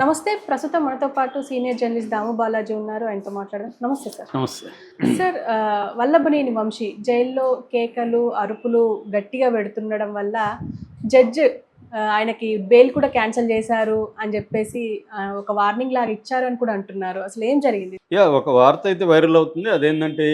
నమస్తే. ప్రస్తుతం మనతో పాటు సీనియర్ జర్నలిస్ట్ దాము బాలాజీ ఉన్నారు. ఆయనతో మాట్లాడదాం. నమస్తే సార్. నమస్తే. సార్ వల్లభనేని వంశీ జైల్లో కేకలు, అరుపులు గట్టిగా పెడుతుండడం వల్ల జడ్జ్ ఆయనకి బెయిల్ కూడా క్యాన్సిల్ చేశారు అని చెప్పేసి ఒక వార్నింగ్ లాగా ఇచ్చారు అని కూడా అంటున్నారు. అసలు ఏం జరిగింది? ఒక వార్త అయితే వైరల్ అవుతుంది. అదేంటంటే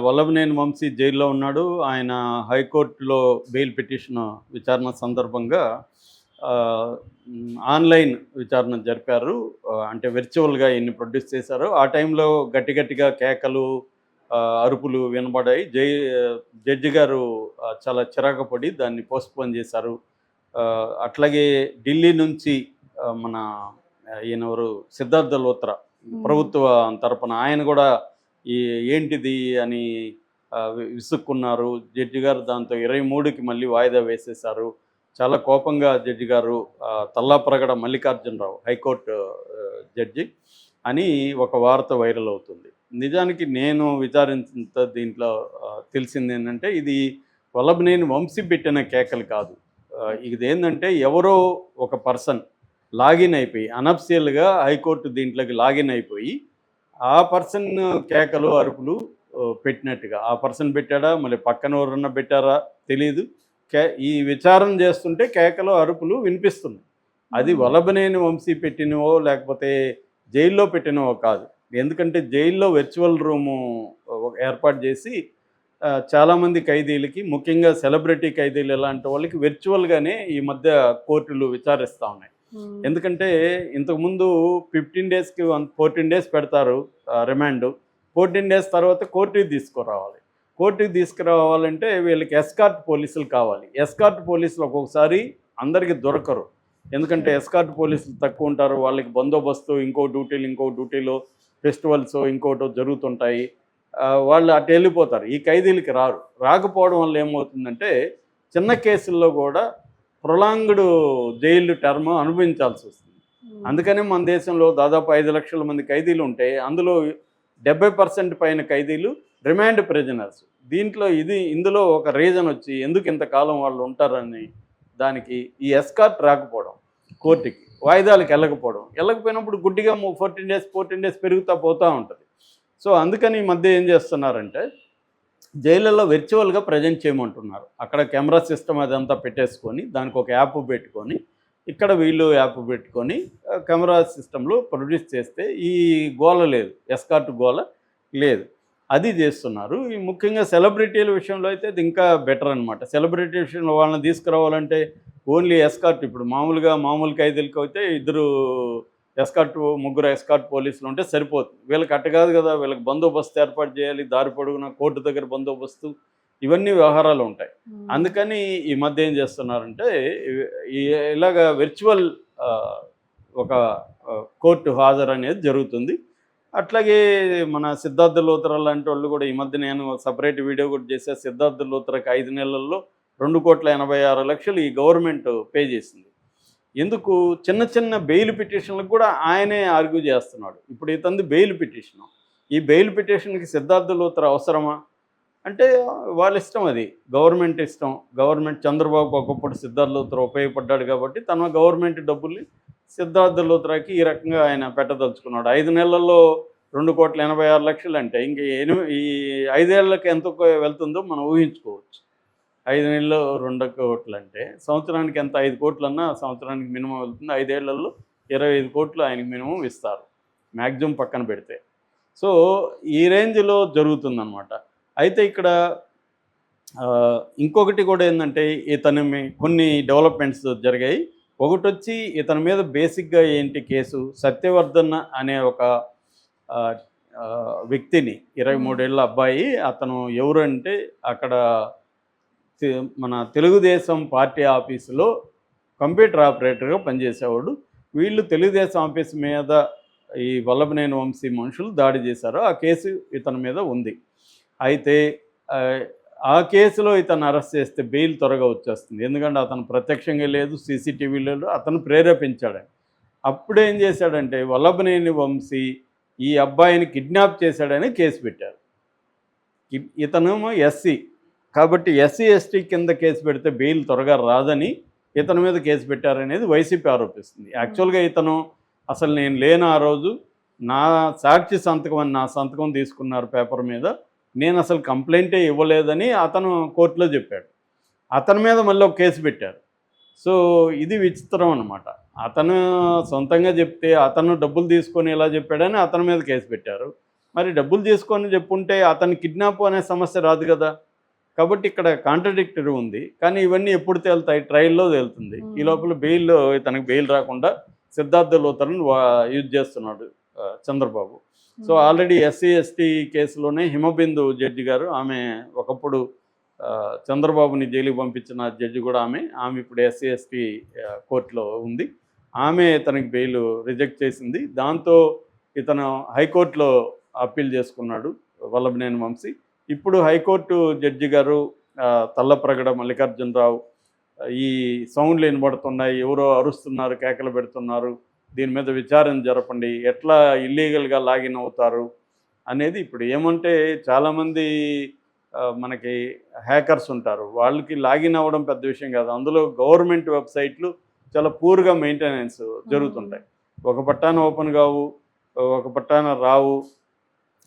వల్లభనేని వంశీ జైల్లో ఉన్నాడు. ఆయన హైకోర్టులో బెయిల్ పిటిషన్ విచారణ సందర్భంగా ఆన్లైన్ విచారణ జరిపారు. అంటే వర్చువల్గా ఎన్ని ప్రొడ్యూస్ చేశారో ఆ టైంలో గట్టిగా కేకలు, అరుపులు వినబడాయి. జడ్జి గారు చాలా చిరాకు పడి దాన్ని పోస్ట్పోన్ చేశారు. అట్లాగే ఢిల్లీ నుంచి మన ఈయనెవరు సిద్ధార్థ లోత్రా ప్రభుత్వ తరపున ఆయన కూడా ఏంటిది అని విసుక్కున్నారు. జడ్జి గారు దాంతో 23కి మళ్ళీ వాయిదా వేసేశారు. చాలా కోపంగా జడ్జి గారు తల్లాప్రగడ మల్లికార్జునరావు హైకోర్టు జడ్జి అని ఒక వార్త వైరల్ అవుతుంది. నిజానికి నేను విచారించిన దీంట్లో తెలిసింది ఏంటంటే ఇది వల్లభనేని వంశీ పెట్టిన కేకలు కాదు. ఇది ఏంటంటే ఎవరో ఒక పర్సన్ లాగిన్ అయిపోయి అనఫిషియల్గా హైకోర్టు దీంట్లోకి లాగిన్ అయిపోయి ఆ పర్సన్ కేకలు అరుపులు పెట్టినట్టుగా ఆ పర్సన్ పెట్టాడా మళ్ళీ పక్కన ఎవరన్నా పెట్టారా తెలీదు. ఈ విచారణ చేస్తుంటే కేకలు అరుపులు వినిపిస్తున్నాయి. అది వల్లభనేని వంశీ పెట్టినవో లేకపోతే జైల్లో పెట్టినవో కాదు. ఎందుకంటే జైల్లో వర్చువల్ రూము ఏర్పాటు చేసి చాలామంది ఖైదీలకి ముఖ్యంగా సెలబ్రిటీ ఖైదీలు ఇలాంటి వాళ్ళకి వర్చువల్గానే ఈ మధ్య కోర్టులు విచారిస్తూ ఉన్నాయి. ఎందుకంటే ఇంతకుముందు 15 డేస్కి 14 డేస్ పెడతారు రిమాండ్. 14 డేస్ తర్వాత కోర్టుకి తీసుకురావాలంటే వీళ్ళకి ఎస్కార్ట్ పోలీసులు కావాలి. ఎస్కార్ట్ పోలీసులు ఒక్కొక్కసారి అందరికీ దొరకరు. ఎందుకంటే ఎస్కార్ట్ పోలీసులు తక్కువ ఉంటారు. వాళ్ళకి బందోబస్తు ఇంకో డ్యూటీలో ఫెస్టివల్స్ ఇంకోటో జరుగుతుంటాయి. వాళ్ళు అటు వెళ్ళిపోతారు. ఈ ఖైదీలకి రాకపోవడం వల్ల ఏమవుతుందంటే చిన్న కేసుల్లో కూడా ప్రొలాంగ్డ్ జైలు టర్మ్ అనుభవించాల్సి వస్తుంది. అందుకనే మన దేశంలో దాదాపు 5 లక్షల మంది ఖైదీలు ఉంటే అందులో 70% పైన ఖైదీలు రిమాండ్ ప్రిజనర్స్. ఇందులో ఒక రీజన్ వచ్చి ఎందుకు ఇంతకాలం వాళ్ళు ఉంటారని దానికి ఈ ఎస్కార్ట్ రాకపోవడం, కోర్టుకి వాయిదాలకు వెళ్ళకపోయినప్పుడు గుడ్డిగా 14 డేస్ పెరుగుతూ పోతూ ఉంటుంది. సో అందుకని ఈ మధ్య ఏం చేస్తున్నారంటే జైళ్ళల్లో వర్చువల్గా ప్రజెంట్ చేయమంటున్నారు. అక్కడ కెమెరా సిస్టమ్ అదంతా పెట్టేసుకొని దానికి ఒక యాప్ పెట్టుకొని ఇక్కడ వీళ్ళు యాప్ పెట్టుకొని కెమెరా సిస్టంలో ప్రొడ్యూస్ చేస్తే ఈ గోల లేదు, ఎస్కార్ట్ గోల లేదు. అది చేస్తున్నారు. ఈ ముఖ్యంగా సెలబ్రిటీల విషయంలో అయితే ఇది ఇంకా బెటర్ అనమాట. సెలబ్రిటీ విషయంలో వాళ్ళని తీసుకురావాలంటే ఓన్లీ ఎస్కార్ట్. ఇప్పుడు మామూలు ఖైదీలకు అయితే ముగ్గురు ఎస్కార్ట్ పోలీసులు ఉంటే సరిపోతుంది. వీళ్ళకి అట్ట కాదు కదా, వీళ్ళకి బందోబస్తు ఏర్పాటు చేయాలి, దారి పొడుగున కోర్టు దగ్గర బందోబస్తు, ఇవన్నీ వ్యవహారాలు ఉంటాయి. అందుకని ఈ మధ్య ఏం చేస్తున్నారంటే ఇలాగ వర్చువల్ ఒక కోర్టు హాజరు అనేది జరుగుతుంది. అట్లాగే మన సిద్ధార్థ లోత్రా లాంటి వాళ్ళు కూడా ఈ మధ్య నేను సపరేట్ వీడియో కూడా చేసే సిద్ధార్థ లోత్రాకి 5 నెలల్లో 2,86,00,000 ఈ గవర్నమెంట్ పే చేసింది. ఎందుకు? చిన్న బెయిల్ పిటిషన్లకు కూడా ఆయనే ఆర్గ్యూ చేస్తున్నాడు. ఇప్పుడు ఇతంది బెయిల్ పిటిషను. ఈ బెయిల్ పిటిషన్కి సిద్ధార్థ లోత్రా అవసరమా అంటే వాళ్ళ ఇష్టం, అది గవర్నమెంట్ ఇష్టం. గవర్నమెంట్ చంద్రబాబుకు ఒకప్పుడు సిద్ధార్థ లోత్రా ఉపయోగపడ్డాడు కాబట్టి తన గవర్నమెంట్ డబ్బుల్ని సిద్ధార్థ లోత్రాకి ఈ రకంగా ఆయన పెట్టదలుచుకున్నాడు. 5 నెలల్లో 2,86,00,000 అంటే ఇంక ఈ 5 ఏళ్ళకి ఎంత వెళ్తుందో మనం ఊహించుకోవచ్చు. 5 నెలల్లో 2 కోట్లు అంటే సంవత్సరానికి ఎంత? 5 కోట్లన్నా సంవత్సరానికి మినిమం వెళ్తుంది. 5 ఏళ్లలో 25 కోట్లు ఆయనకి మినిమం ఇస్తారు, మ్యాక్సిమం పక్కన పెడితే. సో ఈ రేంజ్లో జరుగుతుందన్నమాట. అయితే ఇక్కడ ఇంకొకటి కూడా ఏంటంటే కొన్ని డెవలప్మెంట్స్ జరిగాయి. ఒకటి వచ్చి ఇతని మీద బేసిక్గా ఏంటి కేసు, సత్యవర్ధన్ అనే ఒక వ్యక్తిని 23 ఏళ్ళ అబ్బాయి, అతను ఎవరు అంటే అక్కడ మన తెలుగుదేశం పార్టీ ఆఫీసులో కంప్యూటర్ ఆపరేటర్గా పనిచేసేవాడు. వీళ్ళు తెలుగుదేశం ఆఫీస్ మీద ఈ వల్లభనేని వంశీ మనుషులు దాడి చేశారు. ఆ కేసు ఇతని మీద ఉంది. అయితే ఆ కేసులో ఇతను అరెస్ట్ చేస్తే బెయిల్ త్వరగా వచ్చేస్తుంది. ఎందుకంటే అతను ప్రత్యక్షంగా లేదు, సీసీటీవీలో అతను ప్రేరేపించాడని. అప్పుడేం చేశాడంటే వల్లభనేని వంశీ ఈ అబ్బాయిని కిడ్నాప్ చేశాడని కేసు పెట్టారు. ఇతనేమో ఎస్సీ కాబట్టి ఎస్సీ ఎస్టీ కింద కేసు పెడితే బెయిల్ త్వరగా రాదని ఇతని మీద కేసు పెట్టారనేది వైసీపీ ఆరోపిస్తుంది. యాక్చువల్గా ఇతను అసలు నేను లేను ఆ రోజు, నా సాక్షి సంతకం అని నా సంతకం తీసుకున్నారు పేపర్ మీద, నేను అసలు కంప్లైంటే ఇవ్వలేదని అతను కోర్టులో చెప్పాడు. అతని మీద మళ్ళీ ఒక కేసు పెట్టారు. సో ఇది విచిత్రం అనమాట. అతను సొంతంగా చెప్తే అతను డబ్బులు తీసుకొని ఇలా చెప్పాడని అతని మీద కేసు పెట్టారు. మరి డబ్బులు తీసుకొని చెప్పుంటే అతను కిడ్నాప్ అనే సమస్య రాదు కదా. కాబట్టి ఇక్కడ కాంట్రడిక్టరీ ఉంది. కానీ ఇవన్నీ ఎప్పుడు తేలుతాయి? ట్రయల్లో తేలుతుంది. ఈ లోపల తనకు బెయిల్ రాకుండా సిద్ధార్థ లూథర్ని యూజ్ చేస్తున్నాడు Chandrababu. So already SC ST కేసులోనే హిమబిందు జడ్జి గారు, ఆమె ఒకప్పుడు చంద్రబాబుని జైలుకి పంపించిన జడ్జి కూడా ఆమె ఇప్పుడు ఎస్సీ ఎస్టీ కోర్టులో ఉంది. ఆమె తనకి బెయిల్ రిజెక్ట్ చేసింది. దాంతో ఇతను హైకోర్టులో అప్పీల్ చేసుకున్నాడు వల్లభనేని వంశీ. ఇప్పుడు హైకోర్టు జడ్జి గారు తల్లప్రగడ మల్లికార్జునరావు, ఈ సౌండ్లు వినబడుతున్నాయి, ఎవరో అరుస్తున్నారు, కేకలు పెడుతున్నారు, దీని మీద విచారణ జరపండి, ఎట్లా ఇల్లీగల్గా లాగిన్ అవుతారు అనేది. ఇప్పుడు ఏమంటే చాలామంది మనకి హ్యాకర్స్ ఉంటారు, వాళ్ళకి లాగిన్ అవ్వడం పెద్ద విషయం కాదు. అందులో గవర్నమెంట్ వెబ్సైట్లు చాలా పూర్గా మెయింటెనెన్స్ జరుగుతుంటాయి. ఒక పట్టాన ఓపెన్ కావు, ఒక పట్టాన రావు.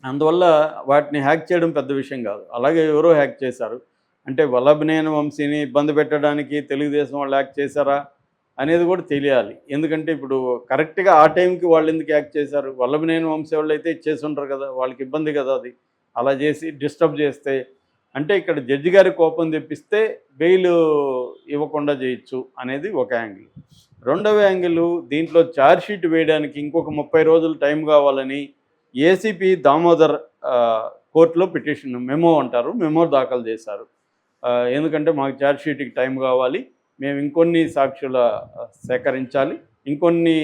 అందువల్ల వాటిని హ్యాక్ చేయడం పెద్ద విషయం కాదు. అలాగే ఎవరో హ్యాక్ చేశారు అంటే వల్లభనేని వంశీని ఇబ్బంది పెట్టడానికి తెలుగుదేశం వాళ్ళు హ్యాక్ చేశారా అనేది కూడా తెలియాలి. ఎందుకంటే ఇప్పుడు కరెక్ట్గా ఆ టైంకి వాళ్ళు ఎందుకు హ్యాక్ చేశారు? వల్లభనేని వంశీ వాళ్ళు అయితే చేసి ఉంటారు కదా, వాళ్ళకి ఇబ్బంది కదా అది. అలా చేసి డిస్టర్బ్ చేస్తే అంటే ఇక్కడ జడ్జి గారి కోపం తెప్పిస్తే బెయిల్ ఇవ్వకుండా చేయొచ్చు అనేది ఒక యాంగిల్. రెండవ యాంగిల్, దీంట్లో ఛార్జ్షీట్ వేయడానికి ఇంకొక 30 రోజులు టైం కావాలని ఏసీపీ దామోదర్ కోర్టులో పిటిషన్, మెమో అంటారు, మెమో దాఖలు చేశారు. ఎందుకంటే మాకు ఛార్జ్షీట్కి టైం కావాలి, మేము ఇంకొన్ని సాక్షుల సేకరించాలి, ఇంకొన్ని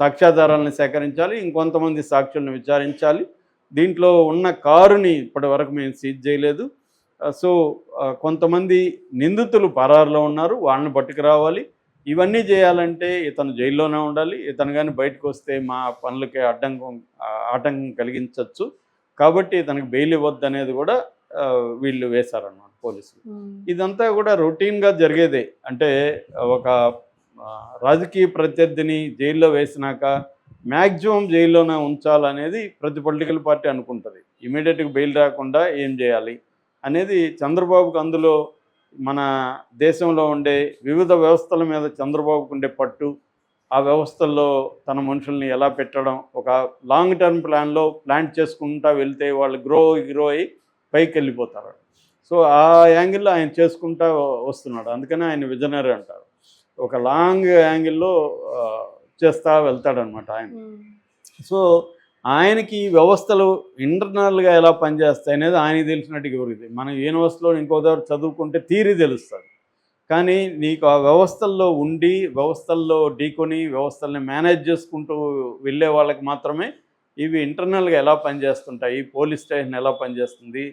సాక్ష్యాధారాలను సేకరించాలి, ఇంకొంతమంది సాక్షులను విచారించాలి, దీంట్లో ఉన్న కారుని ఇప్పటి వరకు మేము సీజ్ చేయలేదు. సో కొంతమంది నిందితులు పరారులో ఉన్నారు, వాళ్ళని పట్టుకురావాలి. ఇవన్నీ చేయాలంటే ఇతను జైల్లోనే ఉండాలి. ఇతను కానీ బయటకు వస్తే మా పనులకి ఆటంకం కలిగించవచ్చు. కాబట్టి ఇతనికి బెయిల్ ఇవ్వద్దు అనేది కూడా వీళ్ళు వేశారన్నమాట పోలీసులు. ఇదంతా కూడా రొటీన్గా జరిగేదే. అంటే ఒక రాజకీయ ప్రత్యర్థిని జైల్లో వేసినాక మ్యాక్సిమం జైల్లోనే ఉంచాలనేది ప్రతి పొలిటికల్ పార్టీ అనుకుంటుంది. ఇమీడియట్గా బెయిల్ రాకుండా ఏం చేయాలి అనేది చంద్రబాబుకు, అందులో మన దేశంలో ఉండే వివిధ వ్యవస్థల మీద చంద్రబాబుకు ఉండే పట్టు, ఆ వ్యవస్థల్లో తన మనుషుల్ని ఎలా పెట్టడం, ఒక లాంగ్ టర్మ్ ప్లాన్లో ప్లాన్ చేసుకుంటూ వెళ్తే వాళ్ళు గ్రో అయ్యి పైకి వెళ్ళిపోతారు. సో ఆ యాంగిల్లో ఆయన చేసుకుంటూ వస్తున్నాడు. అందుకనే ఆయన విజనరీ అంటారు. ఒక లాంగ్ యాంగిల్లో చేస్తూ వెళ్తాడనమాట ఆయన. సో ఆయనకి ఈ వ్యవస్థలు ఇంటర్నల్గా ఎలా పనిచేస్తాయి అనేది ఆయనకి తెలిసినట్టుగా ఎవరికి. మనం యూనివర్సిటీలో ఇంకో దగ్గర చదువుకుంటే థియరీ తెలుస్తుంది, కానీ నీకు ఆ వ్యవస్థల్లో ఉండి వ్యవస్థల్లో ఢీకొని వ్యవస్థల్ని మేనేజ్ చేసుకుంటూ వెళ్ళే వాళ్ళకి మాత్రమే ఇవి ఇంటర్నల్గా ఎలా పనిచేస్తుంటాయి, పోలీస్ స్టేషన్ ఎలా పనిచేస్తుంది,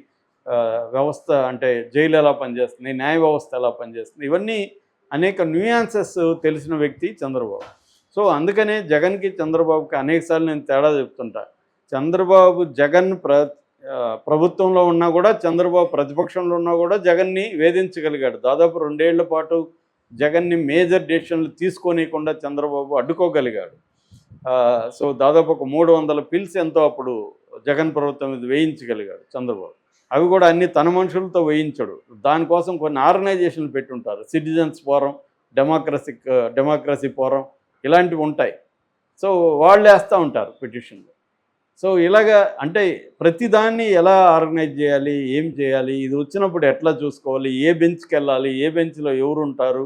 వ్యవస్థ అంటే జైలు ఎలా పనిచేస్తుంది, న్యాయ వ్యవస్థ ఎలా పనిచేస్తుంది, ఇవన్నీ అనేక న్యూయాన్సెస్ తెలిసిన వ్యక్తి చంద్రబాబు. సో అందుకనే జగన్కి చంద్రబాబుకి అనేకసార్లు నేను తేడా చెప్తుంటా. చంద్రబాబు జగన్ ప్రభుత్వంలో ఉన్నా కూడా, చంద్రబాబు ప్రతిపక్షంలో ఉన్నా కూడా జగన్ని వేధించగలిగాడు. దాదాపు 2 ఏళ్ల పాటు జగన్ని మేజర్ డెసిషన్లు తీసుకోనియకుండా చంద్రబాబు అడ్డుకోగలిగాడు. సో దాదాపు ఒక 300 పిల్స్ ఎంతో అప్పుడు జగన్ ప్రభుత్వం మీద వేయించగలిగాడు చంద్రబాబు. అవి కూడా అన్ని తన మనుషులతో వేయించడు. దానికోసం కొన్ని ఆర్గనైజేషన్లు పెట్టుంటారు, సిటిజన్స్ ఫోరం, డెమోక్రసీ ఫోరం, ఇలాంటివి ఉంటాయి. సో వాళ్ళు వేస్తూ ఉంటారు పిటిషన్లు. సో ఇలాగా అంటే ప్రతిదాన్ని ఎలా ఆర్గనైజ్ చేయాలి, ఏం చేయాలి, ఇది వచ్చినప్పుడు ఎట్లా చూసుకోవాలి, ఏ బెంచ్కి వెళ్ళాలి, ఏ బెంచ్లో ఎవరు ఉంటారు,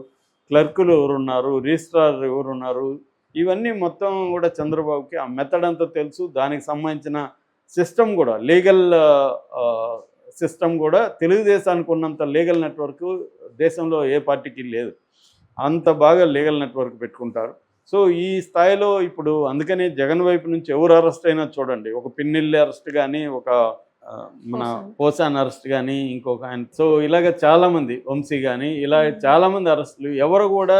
క్లర్కులు ఎవరున్నారు, రిజిస్ట్రార్ ఎవరున్నారు, ఇవన్నీ మొత్తం కూడా చంద్రబాబుకి ఆ మెథడ్ అంతా తెలుసు. దానికి సంబంధించిన సిస్టమ్ కూడా, లీగల్ సిస్టమ్ కూడా తెలుగుదేశానికి ఉన్నంత లీగల్ నెట్వర్క్ దేశంలో ఏ పార్టీకి లేదు. అంత బాగా లీగల్ నెట్వర్క్ పెట్టుకుంటారు. సో ఈ స్థాయిలో ఇప్పుడు అందుకనే జగన్ వైపు నుంచి ఎవరు అరెస్ట్ అయినా చూడండి, ఒక పిన్నెల్లి అరెస్ట్ కానీ, ఒక మన పోసాన్ అరెస్ట్ కానీ, ఇంకొక ఆయన, సో ఇలాగ చాలామంది, వంశీ కానీ, ఇలా చాలామంది అరెస్టులు, ఎవరు కూడా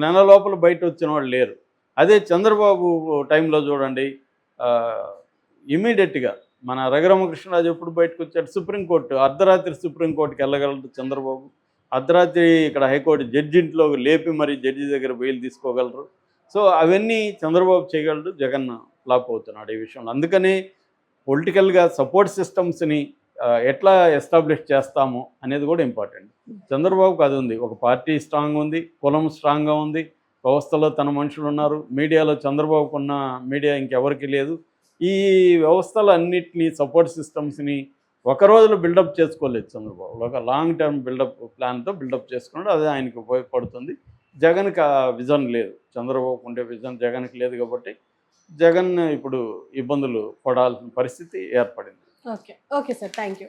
నెల లోపల బయట వచ్చిన వాళ్ళు లేరు. అదే చంద్రబాబు టైంలో చూడండి, ఇమీడియట్గా మన రఘురామకృష్ణరాజు ఎప్పుడు బయటకు వచ్చాడు, సుప్రీంకోర్టు అర్ధరాత్రి సుప్రీంకోర్టుకి వెళ్ళగలరు చంద్రబాబు, అర్ధరాత్రి ఇక్కడ హైకోర్టు జడ్జి ఇంట్లో లేపి మరి జడ్జి దగ్గర బెయిల్ తీసుకోగలరు. సో అవన్నీ చంద్రబాబు చేయగలడు, జగన్ ఫ్లాప్ అవుతున్నాడు ఈ విషయంలో. అందుకని పొలిటికల్గా సపోర్ట్ సిస్టమ్స్ని ఎట్లా ఎస్టాబ్లిష్ చేస్తాము అనేది కూడా ఇంపార్టెంట్. చంద్రబాబుకి అది ఉంది, ఒక పార్టీ స్ట్రాంగ్ ఉంది, కులం స్ట్రాంగ్గా ఉంది, వ్యవస్థలో తన మనుషులు ఉన్నారు, మీడియాలో చంద్రబాబుకు ఉన్న మీడియా ఇంకెవరికి లేదు. ఈ వ్యవస్థలు అన్నిటినీ సపోర్ట్ సిస్టమ్స్ని ఒక రోజులో బిల్డప్ చేసుకోలేదు చంద్రబాబు. ఒక లాంగ్ టర్మ్ బిల్డప్ ప్లాన్తో బిల్డప్ చేసుకున్నాడు. అదే ఆయనకు ఉపయోగపడుతుంది. జగన్కి ఆ విజన్ లేదు, చంద్రబాబుకు ఉండే విజన్ జగన్కి లేదు కాబట్టి జగన్ ఇప్పుడు ఇబ్బందులు పడాల్సిన పరిస్థితి ఏర్పడింది. Okay. Okay sir. Thank you.